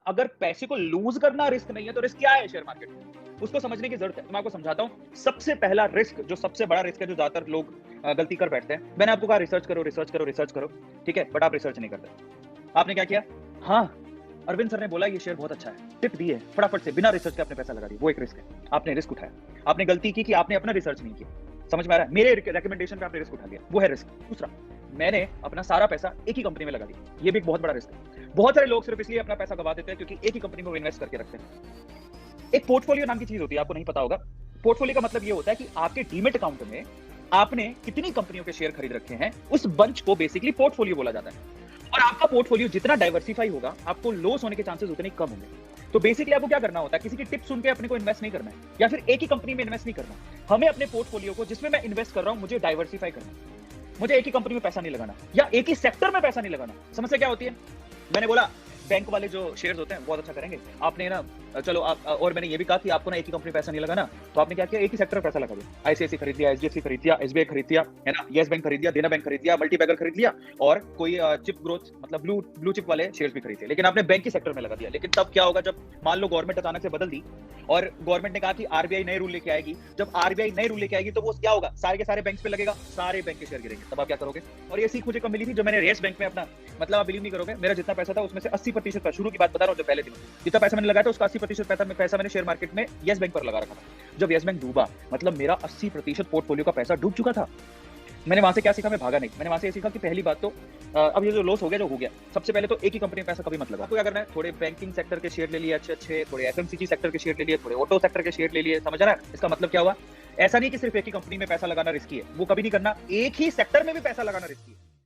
अगर पैसे को लूज़ करना रिस्क नहीं है, तो रिस्क क्या है शेयर मार्केट में? उसको समझने की ज़रूरत है। तो मैं आपको समझाता हूँ। सबसे पहला रिस्क, जो सबसे बड़ा रिस्क है, जो ज़्यादातर लोग गलती कर बैठते हैं। मैंने आपको कहा रिसर्च करो, रिसर्च करो, रिसर्च करो, ठीक है? बट आप रिसर्च नहीं करते। आपने क्या किया? हाँ, अरविंद सर ने बोला ये शेयर बहुत अच्छा है। टिप दी है, फटाफट से बिना रिसर्च के आपने पैसा लगा दिया। वो एक रिस्क है। आपने रिस्क उठाया। आपने गलती की कि आपने अपना रिसर्च नहीं किया। समझ में आ रहा है? मेरे रिकमेंडेशन पे आपने रिस्क उठा लिया। वो है रिस्क। दूसरा, मैंने अपना सारा पैसा एक ही कंपनी में लगा दिया। ये भी एक बहुत बड़ा रिस्क है। बहुत सारे लोग सिर्फ इसलिए अपना पैसा गवा देते हैं क्योंकि एक ही कंपनी में वो इन्वेस्ट करके रखते हैं। एक पोर्टफोलियो नाम की चीज होती है, आपको नहीं पता होगा। पोर्टफोलियो का मतलब ये होता है कि आपके डीमैट अकाउंट में आपने कितनी कंपनियों के शेयर खरीद रखे हैं, उस बंच को बेसिकली पोर्टफोलियो बोला जाता है। और आपका पोर्टफोलियो जितना डाइवर्सिफाई होगा, आपको लॉस होने के चांसेस उतने कम होंगे। तो बेसिकली आपको क्या करना होता है, किसी की टिप सुन के अपने को इन्वेस्ट नहीं करना है, या फिर एक ही कंपनी में इन्वेस्ट नहीं करना। हमें अपने पोर्टफोलियो को, जिसमें मैं इन्वेस्ट कर रहा हूं, मुझे डाइवर्सिफाई करना है। मुझे एक ही कंपनी में पैसा नहीं लगाना, या एक ही सेक्टर में पैसा नहीं लगाना। समस्या क्या होती है? मैंने बोला बैंक वाले जो शेयर्स होते हैं बहुत अच्छा करेंगे। आपने ना, चलो आप, और मैंने ये भी कहा कि आपको ना एक ही कंपनी में पैसा नहीं लगाना, तो आपने क्या किया, एक ही सेक्टर में पैसा लगा दिया। आईसीआईसी खरीद लिया, एचडीएफसी खरीद लिया, एसबीआई खरीद लिया, है ना, येस बैंक खरीद लिया, देना बैंक खरीद लिया, मल्टीबैगर खरीद लिया, और कोई चिप ग्रोथ मतलब ब्लू चिप वाले शेयर्स भी खरीद लिया। लेकिन आपने बैंक के सेक्टर में लगा दिया। लेकिन तब क्या होगा, जब मान लो गवर्नमेंट अचानक से बदल दी और गवर्नमेंट ने कहा कि आरबीआई नए रूल लेके आएगी। जब आरबीआई नए रूल लेके आएगी तो वो क्या होगा, सारे के सारे बैंक पे लगेगा, सारे बैंक के शेयर गिरेंगे। तब आप क्या करोगे? और ये सीख मुझे कब मिली थी, जो मैंने येस बैंक में अपना, मतलब आप बिलीव नहीं करोगे, मेरा जितना पैसा था उसमें से 80% शुरू की बात बता रहा हूँ, जो पहले दिन जितना पैसा मैंने लगाया था उसका 80% पैसा मैंने शेयर मार्केट में येस बैंक पर लगा रखा था। जब येस बैंक डूबा, मतलब मेरा 80% पोर्टफोलियो का पैसा डूब चुका था। मैंने वहां से क्या सीखा? मैं भागा नहीं। मैंने वहां से ये सीखा कि पहली बात तो अब ये जो लॉस हो गया, जो हो गया, सबसे पहले तो एक ही कंपनी में पैसा कभी मत लगाओ। आपको क्या करना है, थोड़े बैंकिंग सेक्टर के शेयर ले लिए अच्छे, थोड़े एफएमसीजी सेक्टर के शेयर ले लिए, थोड़े ऑटो सेक्टर के शेयर ले लिए। समझ रहा है इसका मतलब क्या हुआ? ऐसा नहीं कि सिर्फ एक ही कंपनी में पैसा लगाना रिस्की है, वो कभी नहीं करना। एक ही सेक्टर में भी पैसा लगाना रिस्की है।